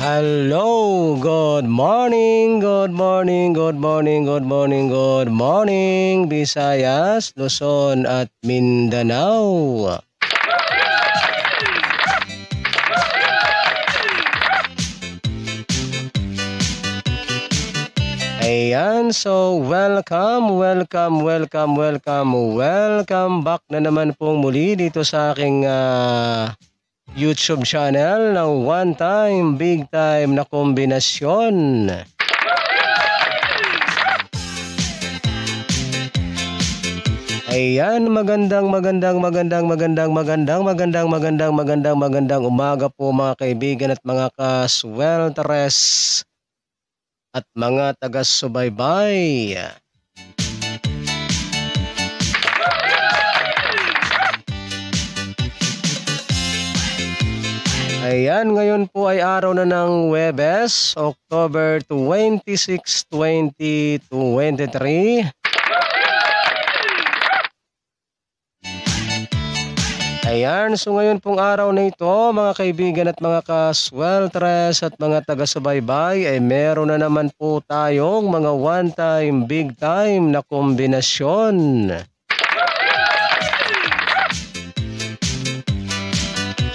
Hello, good morning, good morning, good morning, good morning, good morning, Visayas, Luzon at Mindanao. Ayan, so welcome back na naman pong muli dito sa aking YouTube channel ng One Time, Big Time na kombinasyon. Ayan, magandang umaga po mga kaibigan at mga kaswelteres at mga taga-subaybay. Ayan, ngayon po ay araw na ng Huwebes, October 26, 2023. Ayan, so ngayon pong araw na ito, mga kaibigan at mga kaswelteres at mga taga-subaybay, ay meron na naman po tayong mga one-time, big-time na kombinasyon.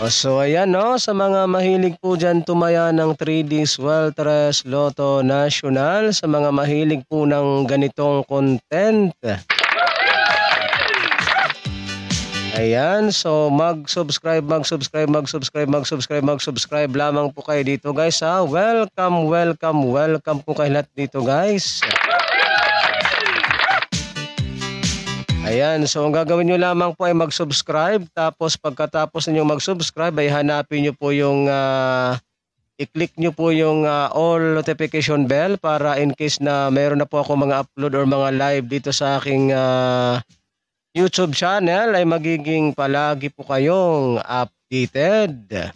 So ayan no, sa mga mahilig po dyan tumaya ng 3D Swelteres Lotto National, sa mga mahilig po ng ganitong content. Ayan, so mag-subscribe lamang po kayo dito guys ha. Welcome po kayo lahat dito guys. Ayan, so ang gagawin nyo lamang po ay mag-subscribe, tapos pagkatapos ninyong mag-subscribe ay hanapin nyo po yung i-click nyo po yung all notification bell para in case na meron na po ako mga upload or mga live dito sa aking YouTube channel ay magiging palagi po kayong updated.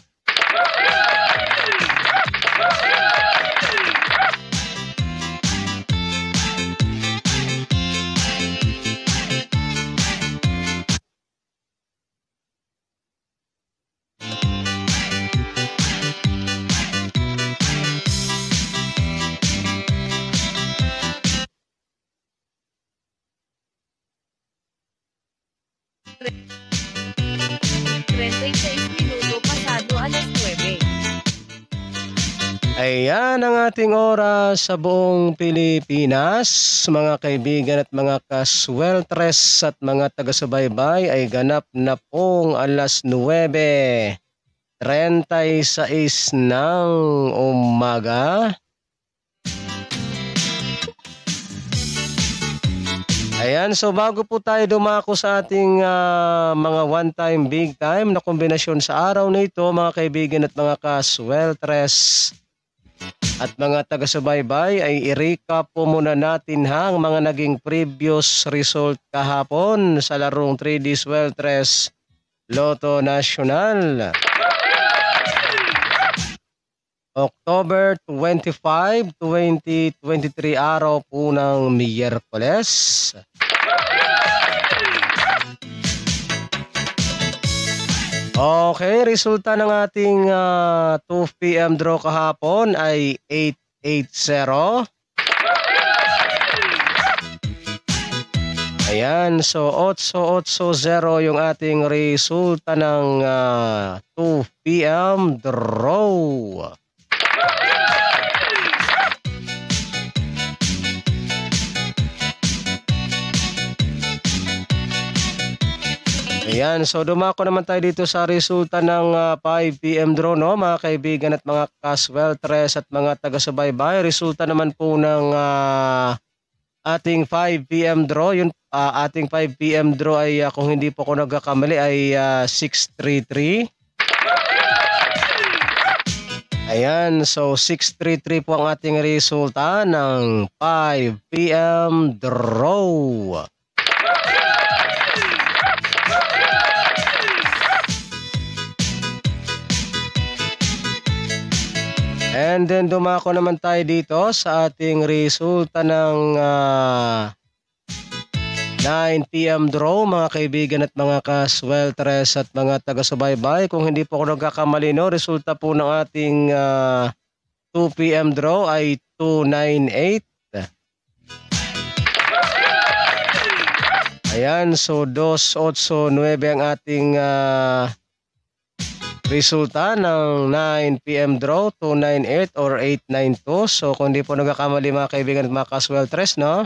Ayan ang ating oras sa buong Pilipinas, mga kaibigan at mga kaswelteres at mga taga-subaybay, ay ganap na pong alas 9:36 ng umaga. Ayan, so bago po tayo dumako sa ating mga one-time, big-time na kombinasyon sa araw na ito, mga kaibigan at mga kaswelteres at mga taga-subaybay, ay i-recap po muna natin ang mga naging previous result kahapon sa larong 3D Swelteres Lotto National. October 25, 2023, araw po ng Miyerkules. Okay, resulta ng ating 2 PM draw kahapon ay 880. Ayan, so 880 yung ating resulta ng 2 PM draw. Ayan, so dumako naman tayo dito sa resulta ng 5 PM draw, no, mga kaibigan at mga kaswelteres at mga taga-subaybay. Resulta naman po ng ating 5 PM draw, yung ating 5 PM draw ay kung hindi po ako nagkakamali ay 633. Ayan, so 633 po ang ating resulta ng 5 PM draw. And then dumako naman tayo dito sa ating resulta ng 9 PM draw, mga kaibigan at mga kaswelteres at mga taga-subaybay. Kung hindi po ako nagkakamali, no, resulta po ng ating 2 p.m. draw ay 298. Ayan, so 289 ang ating resulta ng 9 p.m. draw, 298 or 892. So kung di po nagkakamali mga kaibigan at mga kasweltres, no?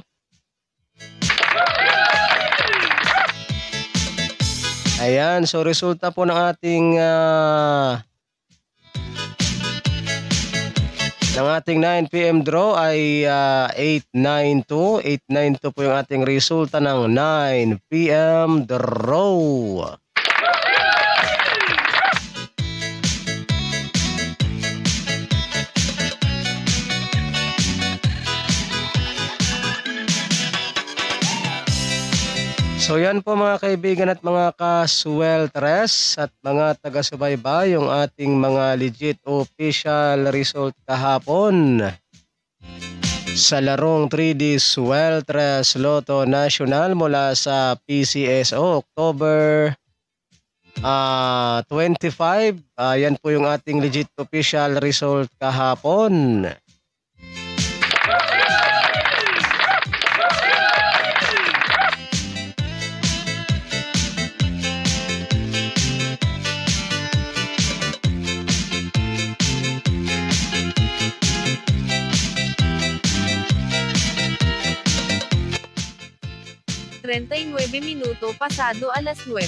Ayan, so resulta po ng ating 9 p.m. draw ay 892. 892 po yung ating resulta ng 9 p.m. draw. So yan po mga kaibigan at mga kasweltres at mga taga-subaybay yung ating mga legit official result kahapon sa larong 3D Sweltres Lotto National mula sa PCSO October 25. Yan po yung ating legit official result kahapon. Minuto pasado alas 9.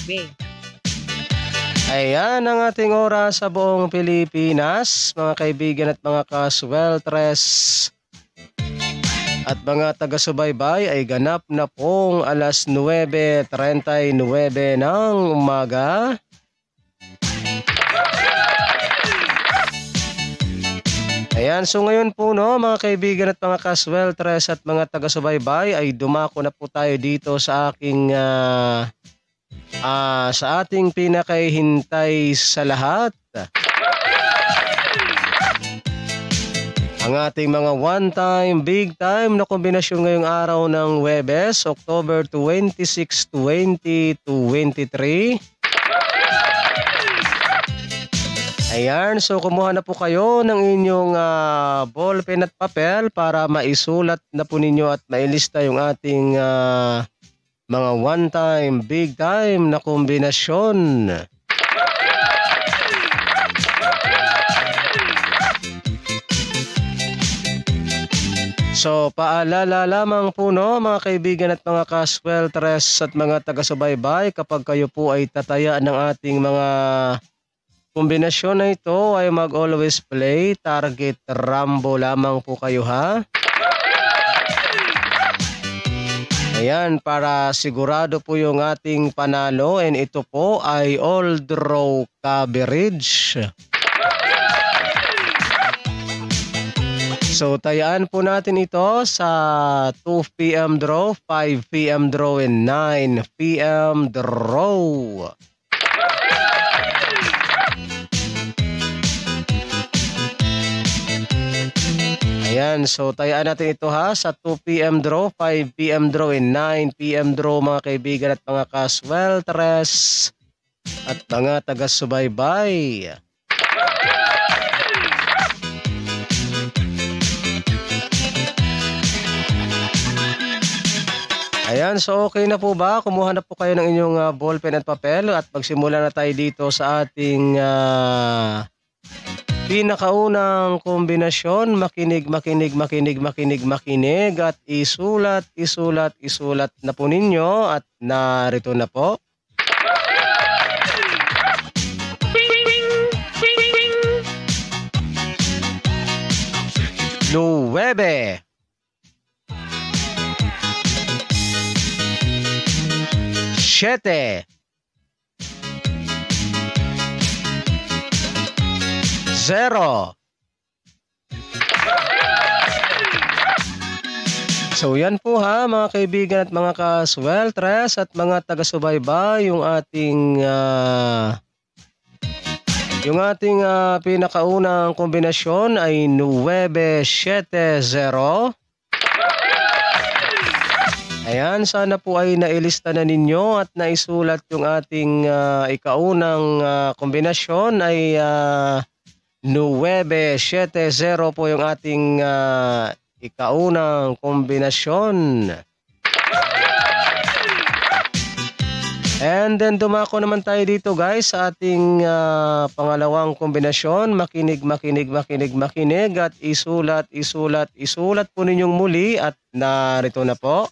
Ayan ang ating oras sa buong Pilipinas, mga kaibigan at mga kasweltres at mga taga-subaybay ay ganap na pong alas 9:39 ng umaga. Ayan, so ngayon po no, mga kaibigan at mga kasweltres at mga taga-subaybay ay dumako na po tayo dito sa aking sa ating pinakahihintay sa lahat. Ang ating mga one-time, big-time na kombinasyon ngayong araw ng Huwebes, October 26, 2023. Ayan, so kumuha na po kayo ng inyong ballpen at papel para maisulat na po ninyo at mailista yung ating mga one-time, big-time na kombinasyon. So paalala lamang po no mga kaibigan at mga kasweltres at mga taga-subaybay, kapag kayo po ay tataya ng ating mga kombinasyon na ito ay mag-always play target Rambo lamang po kayo ha. Ayan, para sigurado po yung ating panalo, and ito po ay all draw coverage. So tayaan po natin ito sa 2 p.m. draw, 5 p.m. draw, and 9 p.m. draw. Ayan, so tayaan natin ito ha sa 2 p.m. draw, 5 p.m. draw, and 9 p.m. draw mga kaibigan at mga kasweltres at mga taga-subaybay. Ayan, so okay na po ba? Kumuha na po kayo ng inyong ballpen at papel at magsimula na tayo dito sa ating pinakaunang kombinasyon. Makinig at isulat na po ninyo at narito na po. Nuwebe, Siete, 0. So yan po ha mga kaibigan at mga kasweltres at mga taga-subaybay, yung ating pinakaunang kombinasyon ay 9-7-0. Ayan, sana po ay nailista na ninyo at naisulat yung ating ikaunang kombinasyon ay 9-7-0 po yung ating ikaunang kombinasyon. And then dumako naman tayo dito guys sa ating pangalawang kombinasyon. Makinig at isulat po ninyong muli at narito na po.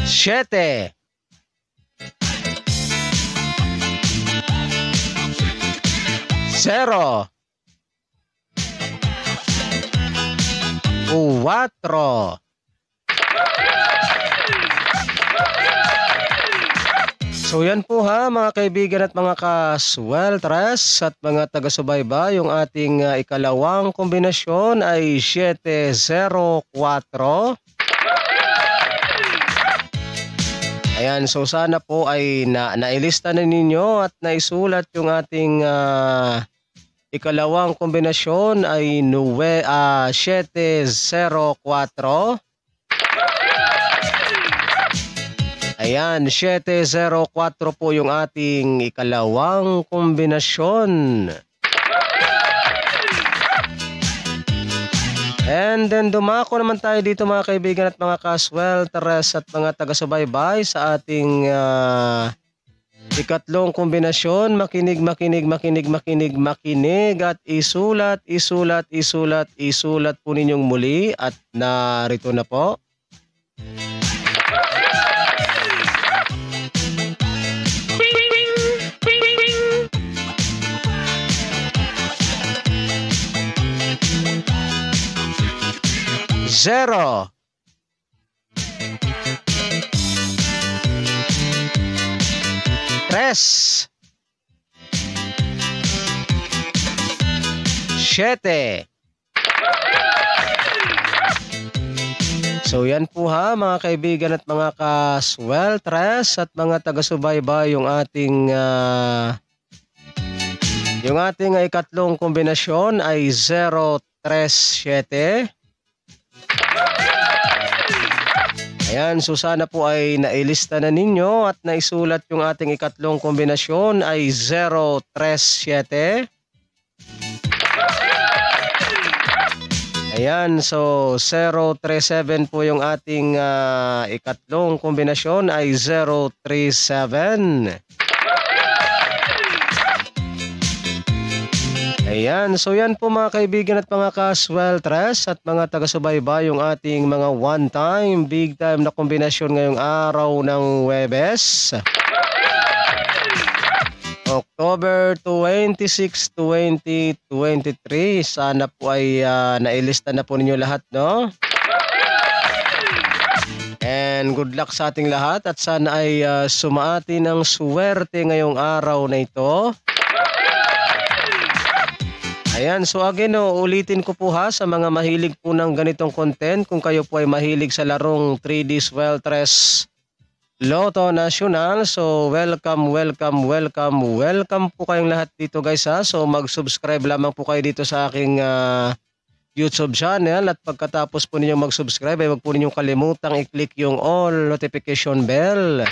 Siyete. 0 4 So yan po ha mga kaibigan at mga ka-sweltres at mga taga-subaybay, yung ating ikalawang kombinasyon ay 7-0-4. Ayan, so sana po ay nailista na ninyo at naisulat yung ating ikalawang kombinasyon ay 7-0-4. Ayan, 7-0-4 po yung ating ikalawang kombinasyon. And then dumako naman tayo dito mga kaibigan at mga ka-sweltres at mga taga-subaybay sa ating ikatlong kombinasyon. Makinig at isulat po ninyong muli at narito na po. Zero. Tres. Siete. So yan po ha mga kaibigan at mga ka-sweltres at mga taga-subaybay, yung ating ikatlong kombinasyon ay 0-3-7. Ayan, so sana po ay nailista na ninyo at naisulat yung ating ikatlong kombinasyon ay 0-3-7. Ayan, so 0-3-7 po yung ating ikatlong kombinasyon ay 0-3-7. Ayan, so yan po mga kaibigan at mga ka-sweltres at mga taga-subaybay, yung ating mga one-time, big-time na kombinasyon ngayong araw ng Huwebes. October 26, 2023. Sana po ay nailista na po ninyo lahat, no? And good luck sa ating lahat at sana ay sumaati ng swerte ngayong araw na ito. Ayan, so again, ulitin ko po ha sa mga mahilig po ng ganitong content. Kung kayo po ay mahilig sa larong 3D Sweltres Lotto National, so welcome po kayong lahat dito guys ha. So mag-subscribe lamang po kayo dito sa aking YouTube channel at pagkatapos po ninyong mag-subscribe ay huwag po ninyong kalimutang i-click yung all notification bell.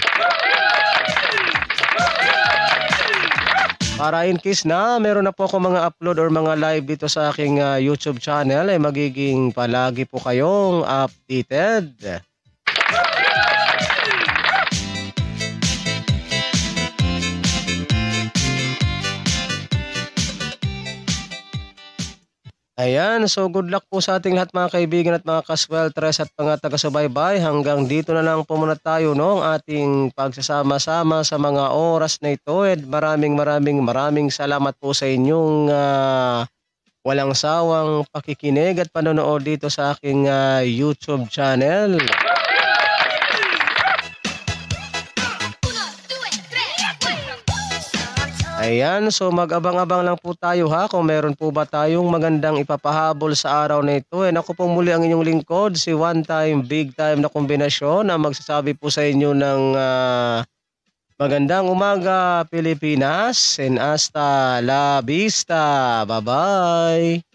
Para in case na meron na po ako mga upload or mga live dito sa aking YouTube channel ay magiging palagi po kayong updated. Ayan, so good luck po sa ating lahat mga kaibigan at mga ka-sweltres at mga taga-subaybay. Hanggang dito na lang po muna tayo ng ating pagsasama-sama sa mga oras na ito. And maraming salamat po sa inyong walang sawang pakikinig at panonood dito sa aking YouTube channel. Ayan, so mag-abang-abang lang po tayo ha kung meron po ba tayong magandang ipapahabol sa araw na ito. And ako po muli ang inyong lingkod, si one time, big time na kombinasyon na magsasabi po sa inyo ng magandang umaga Pilipinas and hasta la vista. Bye-bye!